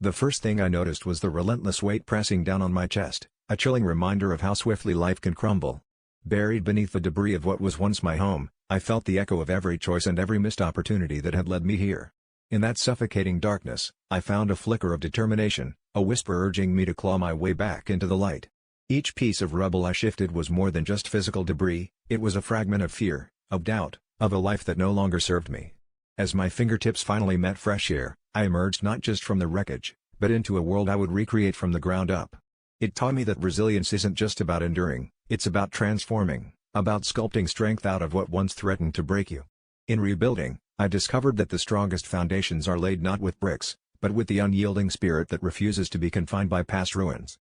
The first thing I noticed was the relentless weight pressing down on my chest, a chilling reminder of how swiftly life can crumble. Buried beneath the debris of what was once my home, I felt the echo of every choice and every missed opportunity that had led me here. In that suffocating darkness, I found a flicker of determination, a whisper urging me to claw my way back into the light. Each piece of rubble I shifted was more than just physical debris, it was a fragment of fear, of doubt, of a life that no longer served me. As my fingertips finally met fresh air, I emerged not just from the wreckage, but into a world I would recreate from the ground up. It taught me that resilience isn't just about enduring, it's about transforming, about sculpting strength out of what once threatened to break you. In rebuilding, I discovered that the strongest foundations are laid not with bricks, but with the unyielding spirit that refuses to be confined by past ruins.